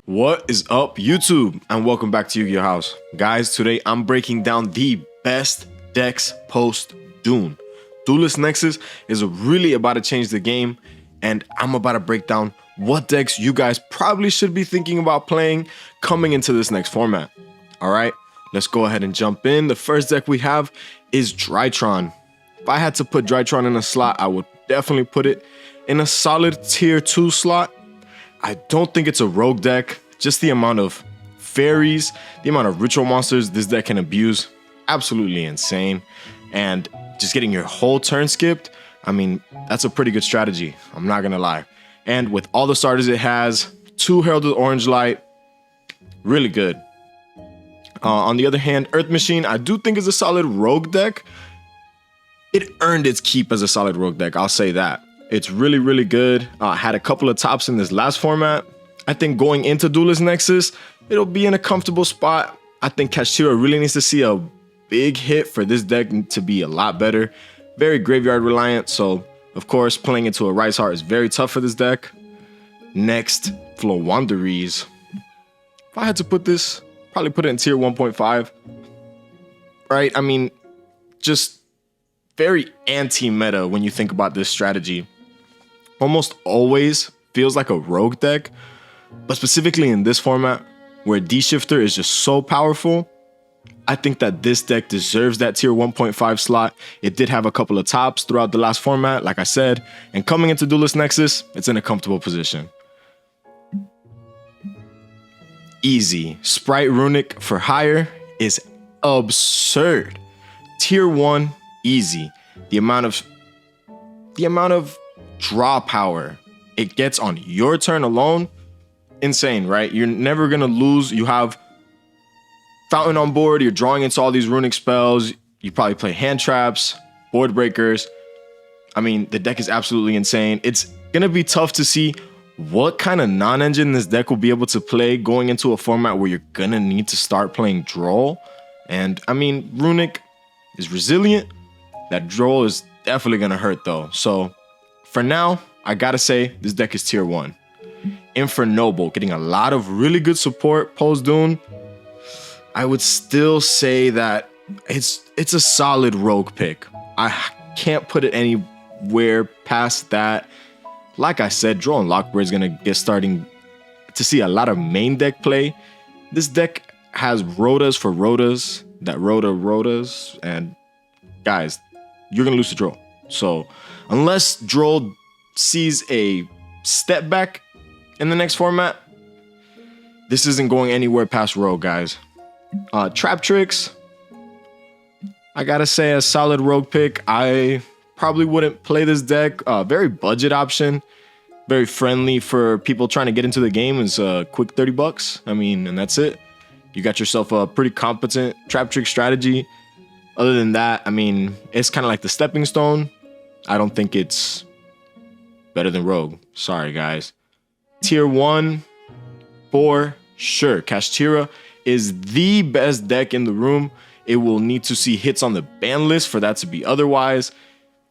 What is up, YouTube? And welcome back to Yu-Gi-Oh! House. Guys, today I'm breaking down the best decks post Dune. Duelist Nexus is really about to change the game, and I'm about to break down what decks you guys probably should be thinking about playing coming into this next format. Alright, let's go ahead and jump in. The first deck we have is Drytron. If I had to put Drytron in a slot, I would definitely put it in a solid tier 2 slot. I don't think it's a rogue deck. Just the amount of fairies, the amount of ritual monsters this deck can abuse, absolutely insane. And just getting your whole turn skipped, I mean, that's a pretty good strategy, I'm not gonna lie. And with all the starters it has, 2 Heralded Orange Light, really good. On the other hand, Earth Machine, I do think is a solid rogue deck. It earned its keep as a solid rogue deck, I'll say that. It's really good. Had a couple of tops in this last format. I think going into Duelist Nexus, it'll be in a comfortable spot. I think KASHTIRA really needs to see a big hit for this deck to be a lot better. Very graveyard reliant, so of course playing into a Rise Heart is very tough for this deck. Next, Floowandereeze. If I had to put this, probably put it in tier 1.5. Right? I mean, just very anti-meta when you think about this strategy. Almost always feels like a rogue deck, but specifically in this format where D-Shifter is just so powerful, I think that this deck deserves that tier 1.5 slot. It did have a couple of tops throughout the last format, like I said, and coming into Duelist Nexus, it's in a comfortable position. Easy. Sprite RUNICK for hire is absurd. Tier 1, easy. The amount of draw power it gets on your turn alone, insane, right? You're never gonna lose. You have Fountain on board, you're drawing into all these runic spells, you probably play hand traps, board breakers. I mean, the deck is absolutely insane. It's gonna be tough to see what kind of non-engine this deck will be able to play going into a format where you're gonna need to start playing draw. And I mean, RUNICK is resilient. That draw is definitely gonna hurt though. So for now, I gotta say this deck is tier 1. INFERNOBLES getting a lot of really good support post Dune. I would still say that it's a solid rogue pick. I can't put it anywhere past that. Like I said, Draw and Lockbird is gonna get starting to see a lot of main deck play. This deck has rotas for rotas, that rotas, and guys, you're gonna lose to Draw. So unless Draw sees a step back in the next format, this isn't going anywhere past Rogue, guys. Trap Tricks, I gotta say a solid rogue pick. I probably wouldn't play this deck. Very budget option, very friendly for people trying to get into the game. It's a quick 30 bucks. I mean, and that's it. You got yourself a pretty competent Trap Trick strategy. Other than that, I mean, it's kind of like the stepping stone. I don't think it's better than Rogue. Sorry, guys. Tier 1, for sure. KASHTIRA is the best deck in the room. It will need to see hits on the ban list for that to be otherwise.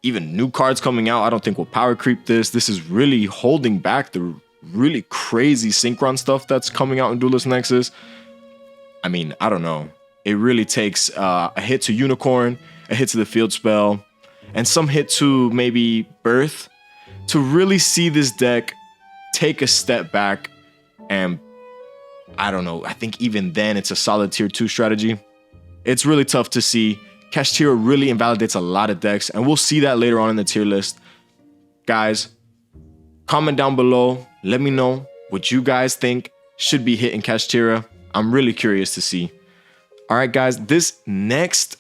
Even new cards coming out, I don't think will power creep this. This is really holding back the really crazy synchron stuff that's coming out in Duelist Nexus. I mean, I don't know. It really takes a hit to Unicorn, a hit to the field spell, and some hit to maybe Birth to really see this deck take a step back. And I don't know, I think even then it's a solid tier 2 strategy. It's really tough to see. KASHTIRA really invalidates a lot of decks, and we'll see that later on in the tier list. Guys, comment down below. Let me know what you guys think should be hitting KASHTIRA. I'm really curious to see. All right, guys, this next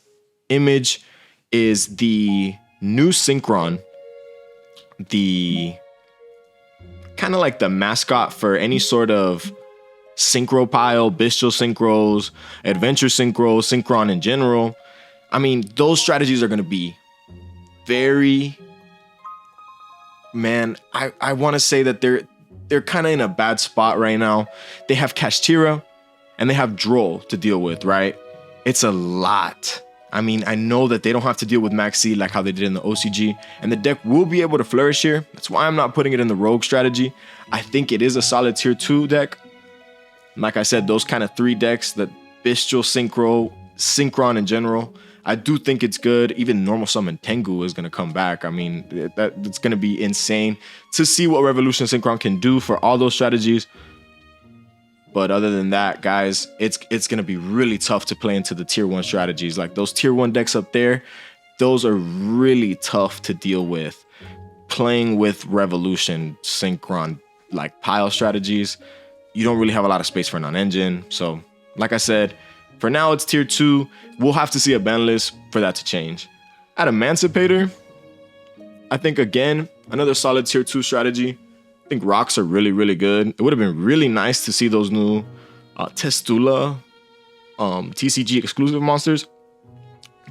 image is the new Synchron. The kind of like the mascot for any sort of synchro pile, bestial synchros, adventure synchro, synchron in general. I mean, those strategies are going to be very, man, I want to say that they're kind of in a bad spot right now. They have KASHTIRA and they have Droll to deal with, right? It's a lot. I mean, I know that they don't have to deal with Max C like how they did in the OCG, and the deck will be able to flourish here. That's why I'm not putting it in the Rogue strategy. I think it is a solid tier 2 deck. like I said, those kind of 3 decks, the Bestial, Synchron in general, I do think it's good. Even normal summon Tengu is going to come back. I mean, it's going to be insane to see what Revolution Synchron can do for all those strategies. But other than that, guys, it's going to be really tough to play into the tier 1 strategies. Like those tier 1 decks up there, those are really tough to deal with. Playing with Revolution Synchron, like pile strategies, you don't really have a lot of space for non-engine. So, like I said, for now, it's tier 2. We'll have to see a ban list for that to change. At Emancipator, I think, again, another solid tier 2 strategy. I think rocks are really, really good. It would have been really nice to see those new Testula TCG exclusive monsters.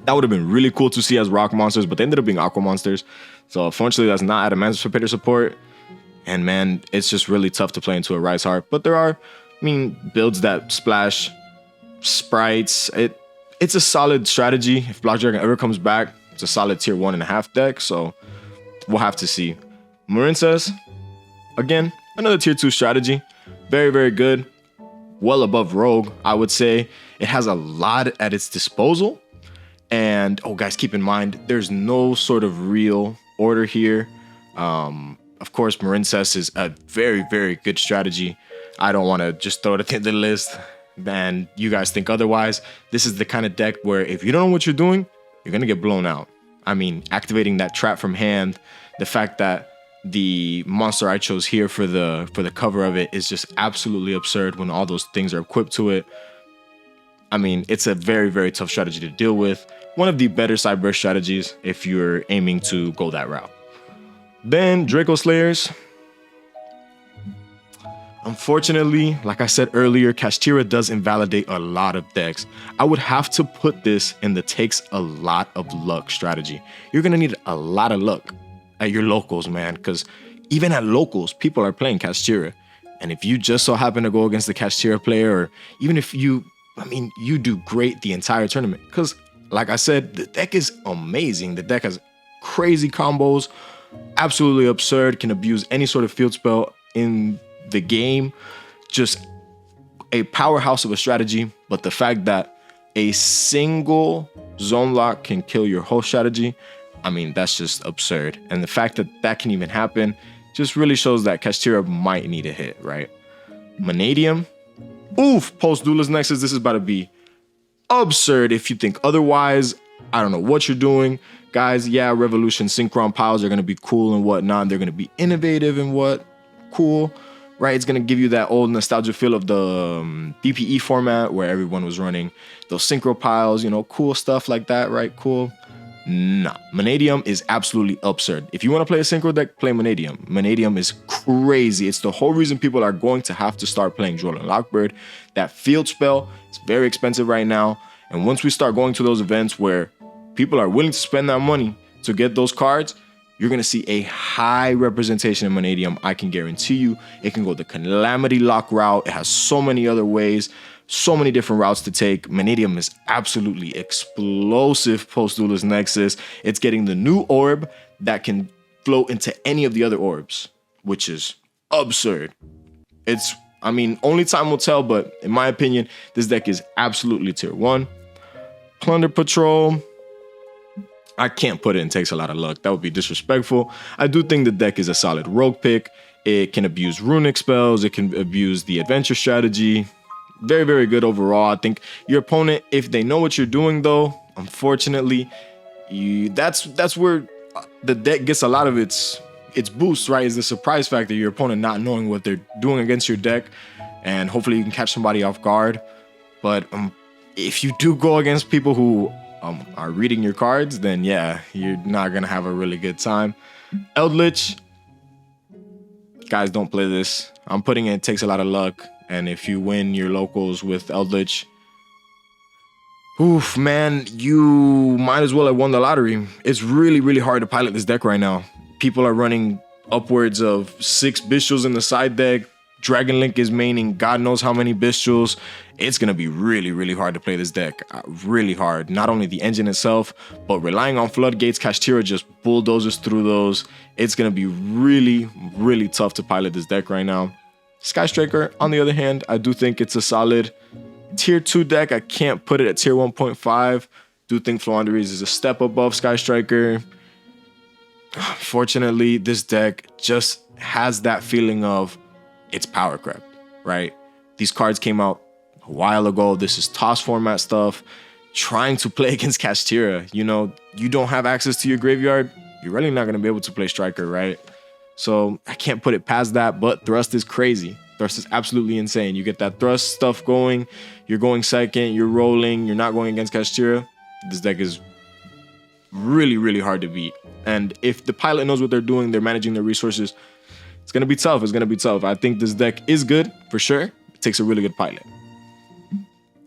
That would have been really cool to see as rock monsters, but they ended up being aqua monsters. So unfortunately, that's not at Emancipator support. And man, it's just really tough to play into a Rise Heart. But there are, builds that splash sprites. It's a solid strategy. If Block Dragon ever comes back, it's a solid tier 1.5 deck. So we'll have to see. Marincess, again, another tier 2 strategy. Very, very good. Well above Rogue, I would say. It has a lot at its disposal. And, oh, guys, keep in mind, there's no sort of real order here. Of course, Marincess is a very, very good strategy. I don't want to just throw it at the end of the list and you guys think otherwise. This is the kind of deck where if you don't know what you're doing, you're going to get blown out. I mean, activating that trap from hand, the fact that the monster I chose here for the cover of it is just absolutely absurd when all those things are equipped to it. I mean, it's a very, very tough strategy to deal with. One of the better side burst strategies if you're aiming to go that route. Then Draco Slayers. Unfortunately, like I said earlier, KASHTIRA does invalidate a lot of decks. I would have to put this in the takes a lot of luck strategy. You're going to need a lot of luck at your locals, man, because even at locals, people are playing KASHTIRA. And if you just so happen to go against the KASHTIRA player, or even if you do great the entire tournament, because like I said, the deck is amazing. The deck has crazy combos, absolutely absurd, can abuse any sort of field spell in the game. Just a powerhouse of a strategy. But the fact that a single zone lock can kill your whole strategy, I mean, that's just absurd. And the fact that that can even happen just really shows that KASHTIRA might need a hit, right? Mannadium. Oof, post Duelist Nexus, this is about to be absurd. If you think otherwise, I don't know what you're doing. Guys, yeah, Revolution Synchron piles are going to be cool and whatnot. They're going to be innovative and cool, right? It's going to give you that old nostalgia feel of the PPE format where everyone was running those synchro piles, cool stuff like that, right? Cool. Nah, Mannadium is absolutely absurd. If you want to play a synchro deck, play Mannadium. Mannadium is crazy. It's the whole reason people are going to have to start playing Jordan Lockbird. That field spell is very expensive right now. And once we start going to those events where people are willing to spend that money to get those cards, you're going to see a high representation of Mannadium. I can guarantee you it can go the Calamity Lock route. It has so many other ways, so many different routes to take. Mannadium is absolutely explosive post Duelist Nexus. It's getting the new orb that can flow into any of the other orbs, which is absurd. Only time will tell, but in my opinion, this deck is absolutely tier 1. Plunder Patrol. I can't put it in takes a lot of luck. That would be disrespectful. I do think the deck is a solid rogue pick. It can abuse RUNICK spells. It can abuse the adventure strategy. Very, very good overall. I think your opponent, if they know what you're doing, though, unfortunately, that's where the deck gets a lot of its boost, right? Is the surprise factor, your opponent not knowing what they're doing against your deck, and hopefully you can catch somebody off guard. But if you do go against people who are reading your cards, then yeah, you're not gonna have a really good time. Eldritch, guys, don't play this. I'm putting it takes a lot of luck, and if you win your locals with Eldritch, oof, man, you might as well have won the lottery. It's really, really hard to pilot this deck right now. People are running upwards of 6 Bestials in the side deck. Dragon Link is maining God knows how many Bestials. It's going to be really, really hard to play this deck. Really hard. Not only the engine itself, but relying on Floodgates, KASHTIRA just bulldozers through those. It's going to be really, really tough to pilot this deck right now. Sky Striker, on the other hand, I do think it's a solid tier 2 deck. I can't put it at tier 1.5. Do think Floowandereeze is a step above Sky Striker. Fortunately, this deck just has that feeling of it's power crept, right? These cards came out a while ago. This is toss format stuff. Trying to play against KASHTIRA, you know, you don't have access to your graveyard, you're really not going to be able to play Striker, right? So I can't put it past that, but Thrust is crazy. Thrust is absolutely insane. You get that Thrust stuff going, you're going second, you're rolling, you're not going against KASHTIRA. This deck is really, really hard to beat. And if the pilot knows what they're doing, they're managing their resources, it's going to be tough. It's going to be tough. I think this deck is good, for sure. It takes a really good pilot.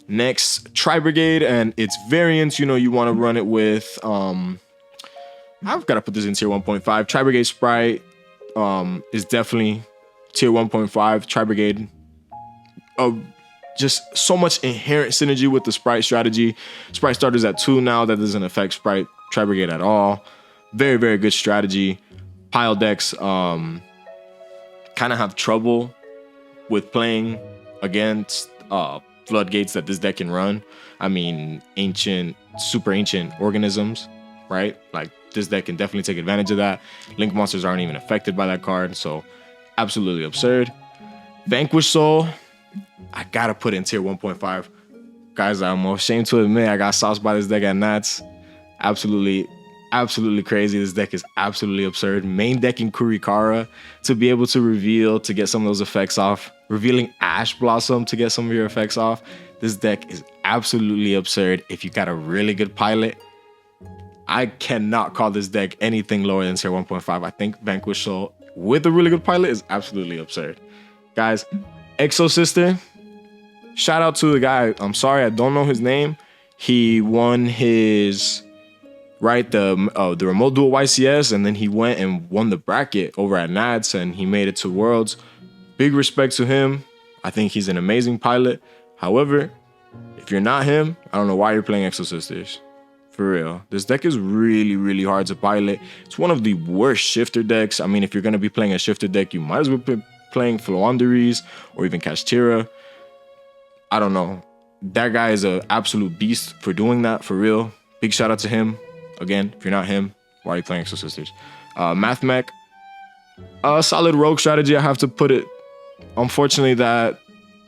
Next, Tri-Brigade and its variants. You know, you want to run it with, I've got to put this in tier 1.5. Tri-Brigade Sprite is definitely tier 1.5. Tri-Brigade, just so much inherent synergy with the Sprite strategy. Sprite starters at 2 now. That doesn't affect Sprite Tri-Brigade at all. Very, very good strategy. Pile decks kind of have trouble with playing against floodgates that this deck can run. I mean, super ancient organisms, right? Like, this deck can definitely take advantage of that. Link monsters aren't even affected by that card, so absolutely absurd. Vanquish Soul, I gotta put in tier 1.5. Guys, I'm ashamed to admit I got sauced by this deck at Nats. Absolutely crazy. This deck is absolutely absurd. Main decking Kurikara to be able to reveal, to get some of those effects off. Revealing Ash Blossom to get some of your effects off. This deck is absolutely absurd. If you got a really good pilot, I cannot call this deck anything lower than tier 1.5. I think Vanquish Soul with a really good pilot is absolutely absurd. Guys, Exo Sister, shout out to the guy. I'm sorry, I don't know his name. He won his... right, the remote duel YCS, and then he went and won the bracket over at Nats, and he made it to Worlds. Big respect to him. I think he's an amazing pilot. However, if you're not him, I don't know why you're playing Exo Sisters. For real. This deck is really, really hard to pilot. It's one of the worst shifter decks. I mean, if you're going to be playing a shifter deck, you might as well be playing Floowandereeze or even KASHTIRA. I don't know. That guy is an absolute beast for doing that, for real. Big shout out to him. Again, if you're not him, why are you playing Exo Sisters? Mathmech, a solid rogue strategy, I have to put it. Unfortunately, that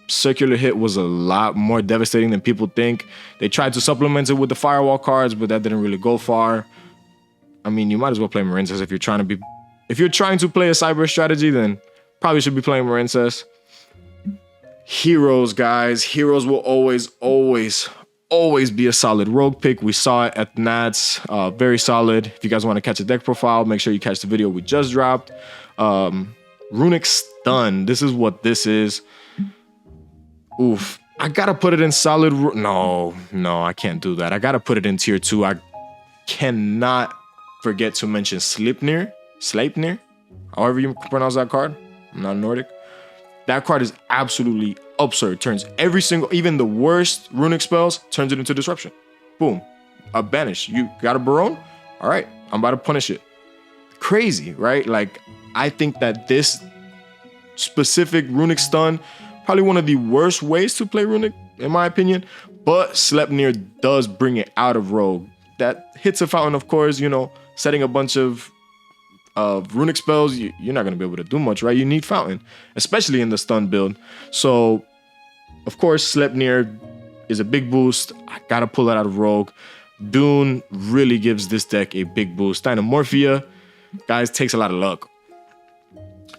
circular hit was a lot more devastating than people think. They tried to supplement it with the firewall cards, but that didn't really go far. I mean, you might as well play Marincess if you're trying to play a cyber strategy, then probably should be playing Marincess. Heroes, guys. Heroes will always be a solid rogue pick. We saw it at Nats. Very solid. If you guys want to catch a deck profile, make sure you catch the video we just dropped. RUNICK Stun. This is what this is. Oof. I gotta put it in solid. No, I can't do that. I gotta put it in tier 2. I cannot forget to mention Sleipnir, however you pronounce that card. I'm not Nordic. That card is absolutely absurd. Turns every single, even the worst runic spells, turns it into disruption. Boom. A banish. You got a Barone? All right, I'm about to punish it. Crazy, right? Like, I think that this specific runic stun, probably one of the worst ways to play runic, in my opinion. But Sleipnir does bring it out of rogue. That hits a fountain, of course, you know, setting a bunch of runic spells, you're not going to be able to do much, right? You need fountain, especially in the stun build. So, of course, Sleipnir is a big boost. I got to pull it out of rogue. Dune really gives this deck a big boost. Dynamorphia, guys, takes a lot of luck.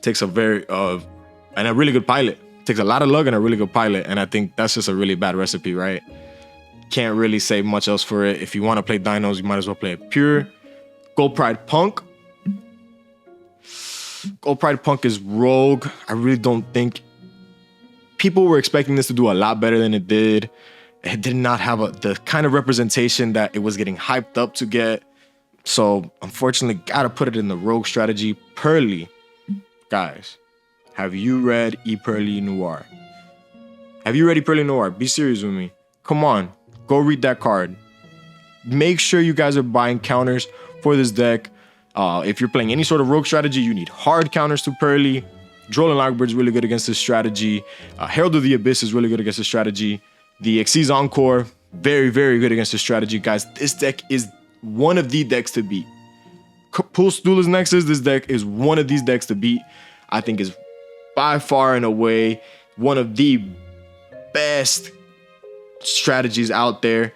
Takes a very, and a really good pilot. Takes a lot of luck and a really good pilot. And I think that's just a really bad recipe, right? Can't really say much else for it. If you want to play Dinos, you might as well play it pure. Gold Pride Punk. Gold Pride Punk is rogue. I really don't think people were expecting this to do a lot better than it did. It did not have the kind of representation that it was getting hyped up to get. So unfortunately, gotta put it in the rogue strategy. Pearly, guys, have you read E-Pearly Noir? Have you read E-Pearly Noir? Be serious with me. Come on, go read that card. Make sure you guys are buying counters for this deck. If you're playing any sort of rogue strategy, you need hard counters to Pearly. Droll Lockbird is really good against this strategy. Herald of the Abyss is really good against this strategy. The Xyz Encore, very, very good against this strategy. Guys, this deck is one of the decks to beat. Post Duelist Nexus, this deck is one of these decks to beat. I think is by far and away one of the best strategies out there.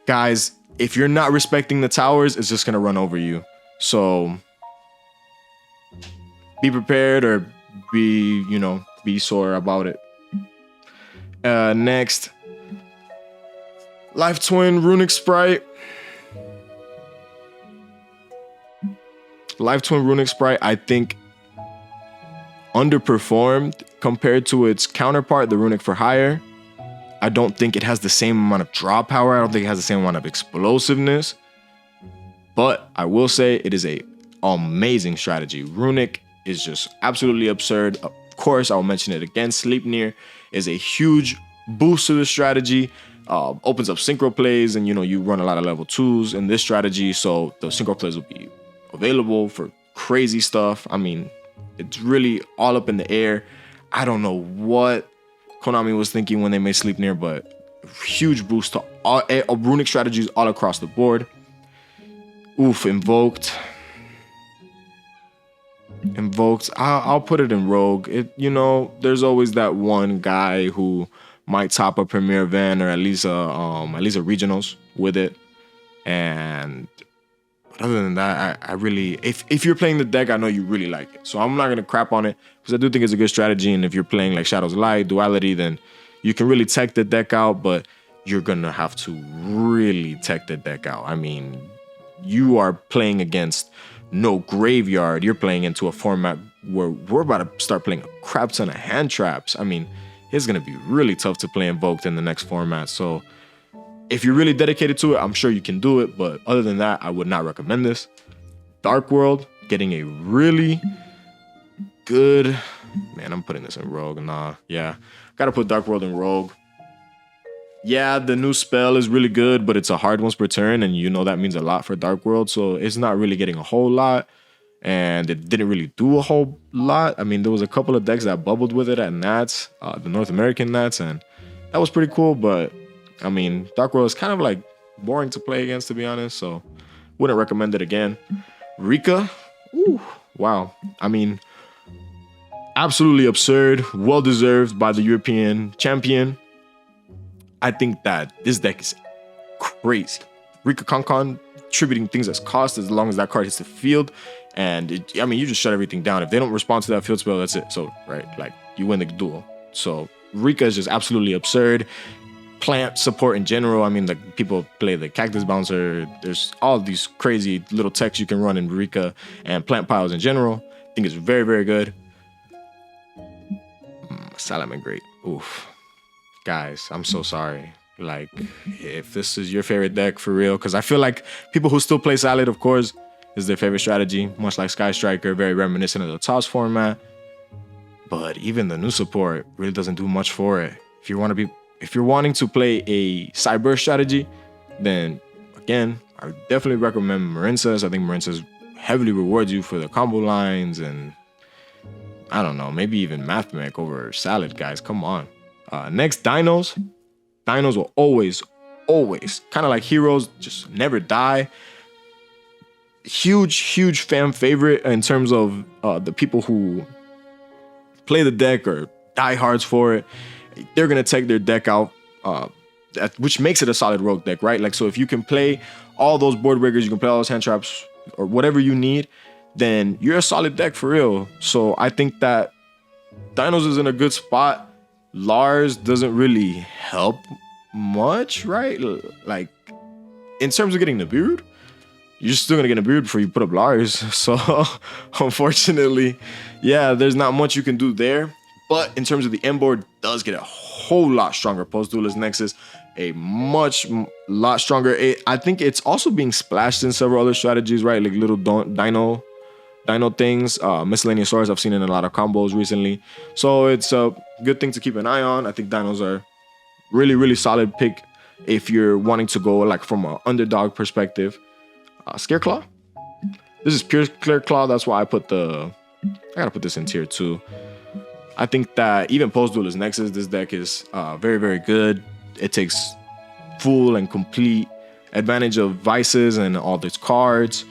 Guys, if you're not respecting the towers, it's just going to run over you. So be prepared or be sore about it. Next, Life Twin Runic Sprite. Life Twin Runic Sprite, I think, underperformed compared to its counterpart, the Runic for Hire. I don't think it has the same amount of draw power. I don't think it has the same amount of explosiveness. But I will say it is a amazing strategy. Runic is just absolutely absurd. Of course, I'll mention it again. Sleipnir is a huge boost to the strategy. Opens up synchro plays, and you run a lot of level 2s in this strategy, so the synchro plays will be available for crazy stuff. I mean, it's really all up in the air. I don't know what Konami was thinking when they made Sleipnir, but huge boost to all runic strategies all across the board. Oof, Invoked. I'll put it in Rogue. There's always that one guy who might top a Premier event or at least a regionals with it. And other than that, I really, if you're playing the deck, I know you really like it. So I'm not gonna crap on it because I do think it's a good strategy. And if you're playing like Shadows Light, Duality, then you can really tech the deck out, but you're gonna have to really tech the deck out. I mean, you are playing against no graveyard. You're playing into a format where we're about to start playing a crap ton of hand traps. I mean, it's gonna be really tough to play Invoked in the next format. So if you're really dedicated to it, I'm sure you can do it. But other than that, I would not recommend this. Dark World, getting a really good... Man, I'm putting this in Rogue. Nah, yeah. Gotta put Dark World in Rogue. Yeah, the new spell is really good, but it's a hard once per turn, and that means a lot for Dark World, so it's not really getting a whole lot, and it didn't really do a whole lot. I mean, there was a couple of decks that bubbled with it at Nats, the North American Nats, and that was pretty cool, but I mean, Dark World is kind of like boring to play against, to be honest, so wouldn't recommend it again. Rika, ooh, wow. I mean, absolutely absurd, well-deserved by the European champion. I think that this deck is crazy. Rika Concon attributing things as cost as long as that card hits the field. And you just shut everything down. If they don't respond to that field spell, that's it. So, right, like you win the duel. So Rika is just absolutely absurd. Plant support in general. I mean, like people play the Cactus Bouncer. There's all these crazy little techs you can run in Rika and plant piles in general. I think it's very, very good. Salamangreat. Oof. Guys, I'm so sorry. Like, if this is your favorite deck for real, because I feel like people who still play Salad, of course, is their favorite strategy, much like Sky Striker, very reminiscent of the TOS format. But even the new support really doesn't do much for it. If you're wanting to play a Cyber strategy, then again, I would definitely recommend Marinsas. I think Marinsas heavily rewards you for the combo lines, and I don't know, maybe even Mathmech over Salad, guys. Come on. Next, Dinos. Dinos will always, kind of like Heroes, just never die. Huge fan favorite in terms of the people who play the deck or diehards for it. They're going to take their deck out, which makes it a solid rogue deck, right? Like, so if you can play all those board breakers, you can play all those hand traps or whatever you need, then you're a solid deck for real. So I think that Dinos is in a good spot. Lars doesn't really help much, right? Like, in terms of getting the beard, you're still gonna get a beard before you put up Lars. So, unfortunately, yeah, there's not much you can do there. But in terms of the end board, does get a whole lot stronger post Duelist Nexus, a lot stronger. I think it's also being splashed in several other strategies, right? Like little Dino things, miscellaneous swords I've seen in a lot of combos recently. So it's a good thing to keep an eye on. I think Dinos are really solid pick if you're wanting to go like from an underdog perspective. Scareclaw. This is pure Scareclaw. That's why I put the I gotta put this in tier 2. I think that even post Duelist Nexus, this deck is very, very good. It takes full and complete advantage of Vices and all its cards,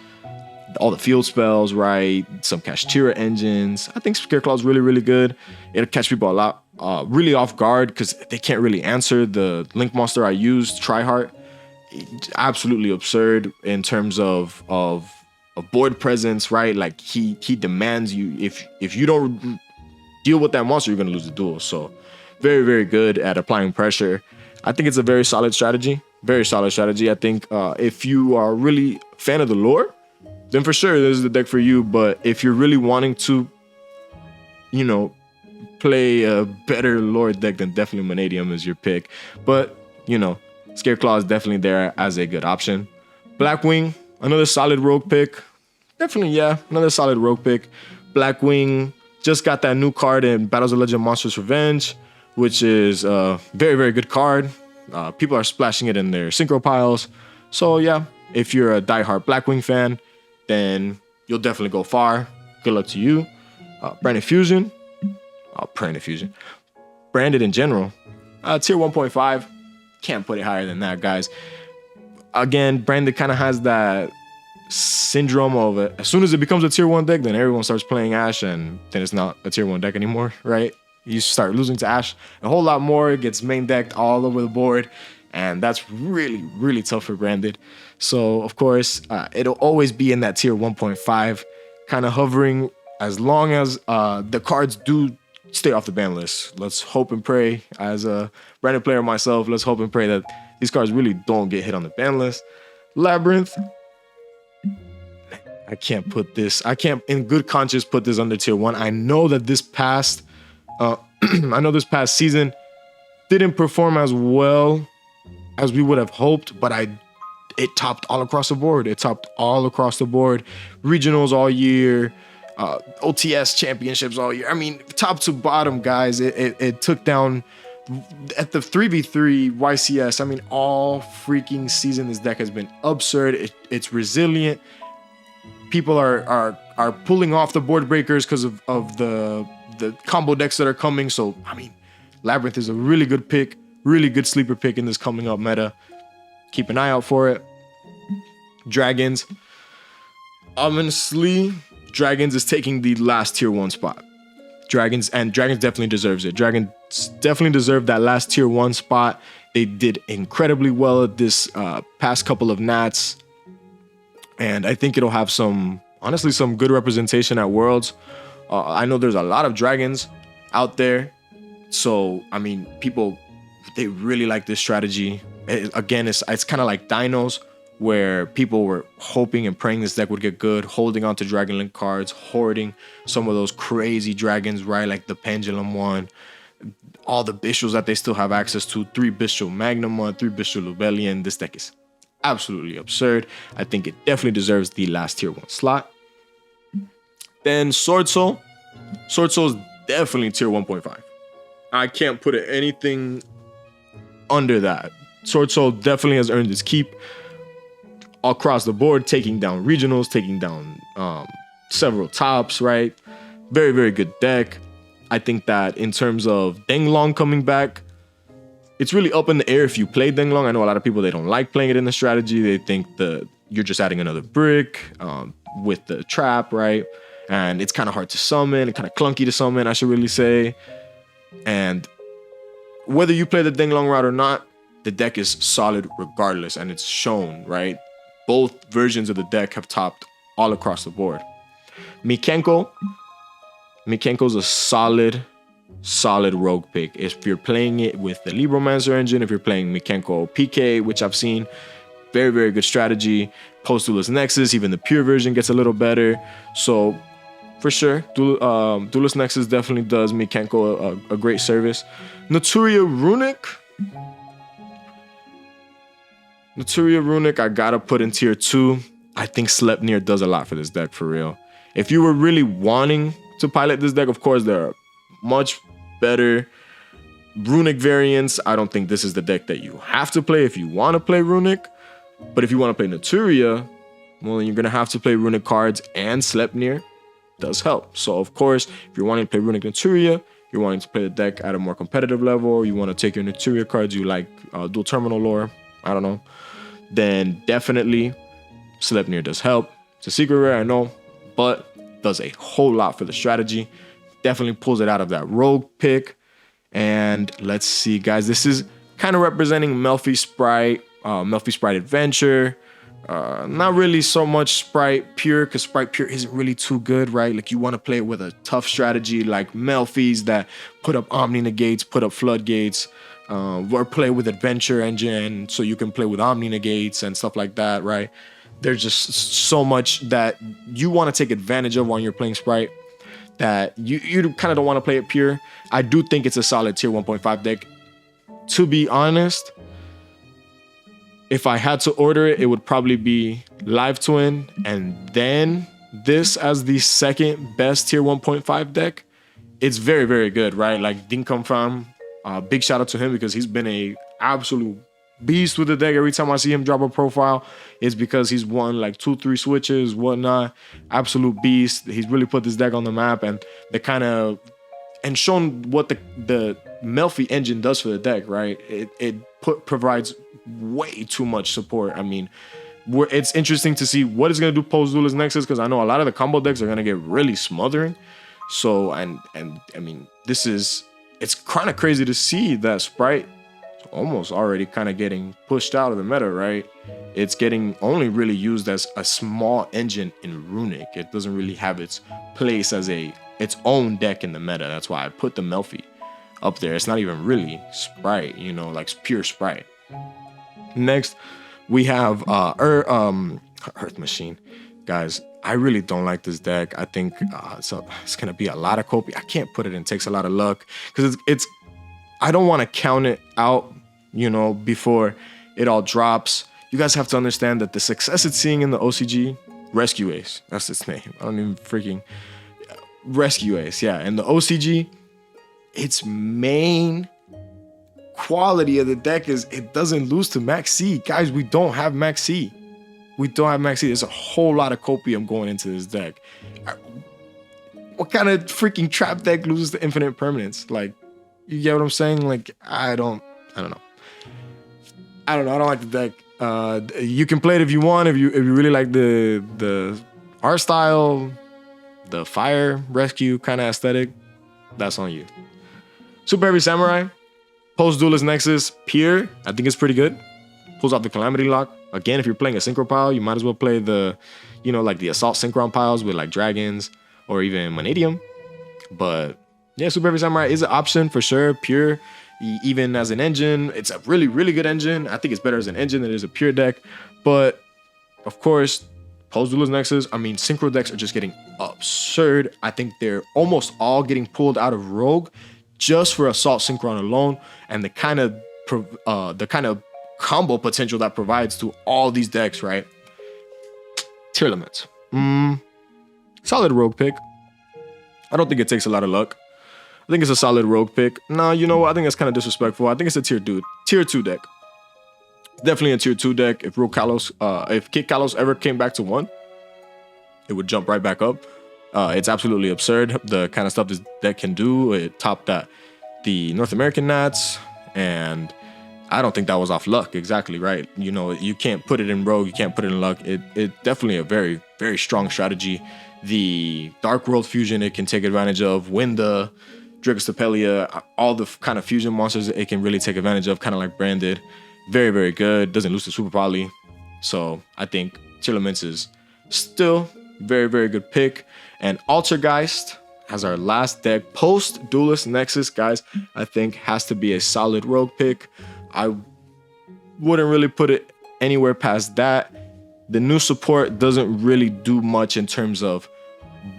all the field spells, right? Some KASHTIRA engines. I think Scareclaw is really, really good. It'll catch people a lot really off guard because they can't really answer. The Link monster I used, Tryhard, absolutely absurd in terms of board presence, right? Like he demands you. If you don't deal with that monster, you're gonna lose the duel. So very, very good at applying pressure. I think it's a very solid strategy. Very solid strategy. I think if you are really a fan of the lore, then for sure this is the deck for you. But if you're really wanting to, you know, play a better lore deck, then definitely Mannadium is your pick. But you know, Scareclaw is definitely there as a good option. Blackwing, another solid rogue pick. Definitely, yeah, another solid rogue pick. Blackwing just got that new card in Battles of Legend Monsters Revenge, which is a very, very good card. People are splashing it in their synchro piles. So yeah, if you're a diehard Blackwing fan, then you'll definitely go far. Good luck to you. Branded Fusion. Branded in general. Tier 1.5. Can't put it higher than that, guys. Again, Branded kind of has that syndrome of it. As soon as it becomes a tier 1 deck, then everyone starts playing Ash, and then it's not a tier 1 deck anymore, right? You start losing to Ash a whole lot more. It gets main decked all over the board, and that's really, really tough for Branded. So, of course, it'll always be in that tier 1.5, kind of hovering as long as the cards do stay off the ban list. Let's hope and pray, as a Branded player myself, let's hope and pray that these cards really don't get hit on the ban list. Labyrinth. I can't in good conscience put this under tier 1. I know that this past season didn't perform as well as we would have hoped, but it topped all across the board. Regionals all year, OTS championships all year. I mean, top to bottom, guys. It took down at the 3v3 YCS. I mean, all freaking season this deck has been absurd. It's resilient. People are pulling off the board breakers because of the combo decks that are coming. So, I mean, Labyrinth is a really good pick, really good sleeper pick in this coming up meta. Keep an eye out for it. Dragons. Honestly, Dragons is taking the last tier 1 spot. Dragons definitely deserves it. Dragons definitely deserve that last tier 1 spot. They did incredibly well at this past couple of Nats. And I think it'll have some good representation at Worlds. I know there's a lot of Dragons out there. So, I mean, people, they really like this strategy. Again, it's kind of like Dinos, where people were hoping and praying this deck would get good, holding on to Dragon Link cards, hoarding some of those crazy dragons, right? Like the Pendulum one, all the Bishals that they still have access to, 3 Bishal Magnum one, 3 Bishal Lubellion. This deck is absolutely absurd. I think it definitely deserves the last tier 1 slot. Then Sword Soul. Sword Soul is definitely tier 1.5. I can't put anything under that. Sword Soul definitely has earned its keep across the board, taking down regionals, taking down several tops, right? Very, very good deck. I think that in terms of Denglong coming back, it's really up in the air if you play Denglong. I know a lot of people, they don't like playing it in the strategy. They think you're just adding another brick with the trap, right? And it's kind of hard to summon, and kind of clunky to summon, I should really say. And whether you play the Denglong route or not, the deck is solid regardless, and it's shown, right? Both versions of the deck have topped all across the board. Mikenko's a solid rogue pick. If you're playing it with the Libromancer engine, if you're playing Mikenko PK, which I've seen, very, very good strategy. Post Duelist Nexus, even the pure version gets a little better. So for sure, Duelist Nexus definitely does Mikenko a great service. Naturia Runick, I gotta put in tier 2. I think Sleipnir does a lot for this deck, for real. If you were really wanting to pilot this deck, of course, there are much better Runick variants. I don't think this is the deck that you have to play if you want to play Runick. But if you want to play Naturia, well, then you're going to have to play Runick cards and Sleipnir. does help. So of course, if you're wanting to play Runick Naturia, you're wanting to play the deck at a more competitive level, or you want to take your Naturia cards, you like dual terminal lore, I don't know, then definitely Sleipnir does help. It's a secret rare, I know, but does a whole lot for the strategy. Definitely pulls it out of that rogue pick. And let's see, guys, this is kind of representing Melfi Sprite Adventure. Not really so much Sprite Pure, because Sprite Pure isn't really too good, right? Like, you want to play it with a tough strategy like Melfi's that put up Omni Negates, put up Floodgates, or play with Adventure Engine so you can play with Omni Negates and stuff like that, right? There's just so much that you want to take advantage of when you're playing Sprite that you kind of don't want to play it pure. I do think it's a solid tier 1.5 deck. To be honest, if I had to order it, it would probably be Live Twin and then this as the second best tier 1.5 deck. It's very, very good, right? Like Dinkum Fam, big shout out to him because he's been a absolute beast with the deck. Every time I see him drop a profile, it's because he's won like 2-3 switches, whatnot. Absolute beast. He's really put this deck on the map and shown what the Melfi engine does for the deck, right? It provides way too much support. I mean, it's interesting to see what it's gonna do post Duelist Nexus, because I know a lot of the combo decks are gonna get really smothering. So and I mean, it's kind of crazy to see that Sprite almost already kind of getting pushed out of the meta, right? It's getting only really used as a small engine in Runick. It doesn't really have its place as its own deck in the meta. That's why I put the Melfi up there. It's not even really Sprite, you know, like pure Sprite. Next, we have Earth Machine. Guys, I really don't like this deck. I think it's gonna be a lot of copy. I can't put it in Takes a Lot of Luck because it's I don't want to count it out, you know, before it all drops. You guys have to understand that the success it's seeing in the OCG, Rescue Ace, that's its name. I don't even freaking Rescue Ace, yeah. And the OCG, its main quality of the deck is it doesn't lose to Max C. Guys, we don't have Max C. We don't have Max C. There's a whole lot of copium going into this deck. What kind of freaking trap deck loses to infinite permanence? Like, you get what I'm saying? Like, I don't know. I don't like the deck. You can play it if you want. If you really like the art style, the fire rescue kind of aesthetic, that's on you. Super Heavy Samurai, post Duelist Nexus, Pier, I think it's pretty good. Pulls off the Calamity Lock. Again, if you're playing a synchro pile, you might as well play the, you know, like the Assault Synchron piles with like dragons or even Mannadium. But yeah, Super Heavy Samurai is an option for sure. Pure, even as an engine, it's a really, really good engine. I think it's better as an engine than it is a pure deck. But of course, post Duelist Nexus, I mean, synchro decks are just getting absurd. I think they're almost all getting pulled out of Rogue just for Assault Synchron alone, and the kind of combo potential that provides to all these decks, right? Tier limits. Solid Rogue pick. I don't think it takes a lot of luck. I think it's a solid Rogue pick. No, you know what? I think that's kind of disrespectful. I think it's a tier 2 deck. Definitely a tier 2 deck. If if Kit Kalos ever came back to 1, it would jump right back up. It's absolutely absurd, the kind of stuff this deck can do. It topped the North American Nats, and I don't think that was off luck. Exactly, right? You know, you can't put it in Rogue, you can't put it in luck. It definitely a very, very strong strategy. The Dark World fusion it can take advantage of, win the Dragostapelia, all the kind of fusion monsters it can really take advantage of, kind of like Branded. Very, very good. Doesn't lose to Super Poly. So I think Tier Limits is still very, very good pick. And Altergeist as our last deck post Duelist Nexus, guys, I think has to be a solid Rogue pick. I wouldn't really put it anywhere past that. The new support doesn't really do much in terms of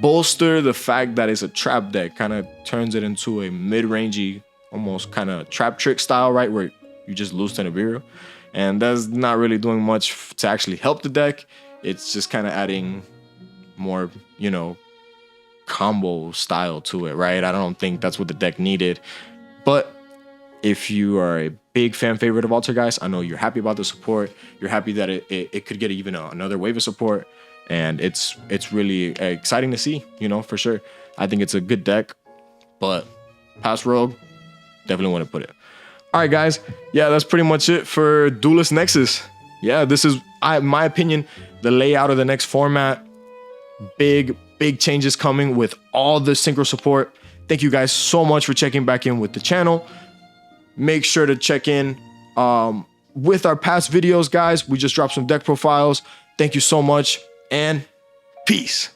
bolster the fact that it's a trap deck. Kind of turns it into a mid-rangey, almost kind of trap trick style, right? Where you just lose to Nibiru. And that's not really doing much to actually help the deck. It's just kind of adding more, you know, combo style to it, right? I don't think that's what the deck needed. But if you are a big fan favorite of Altergeist, I know you're happy about the support. You're happy that it could get even another wave of support. and it's really exciting to see, you know, for sure. I think it's a good deck, but past Rogue, definitely want to put it. All right, guys. Yeah, that's pretty much it for Duelist Nexus. Yeah, this is, my opinion, the layout of the next format. Big changes coming with all the synchro support. Thank you guys so much for checking back in with the channel. Make sure to check in with our past videos, guys. We just dropped some deck profiles. Thank you so much, and peace.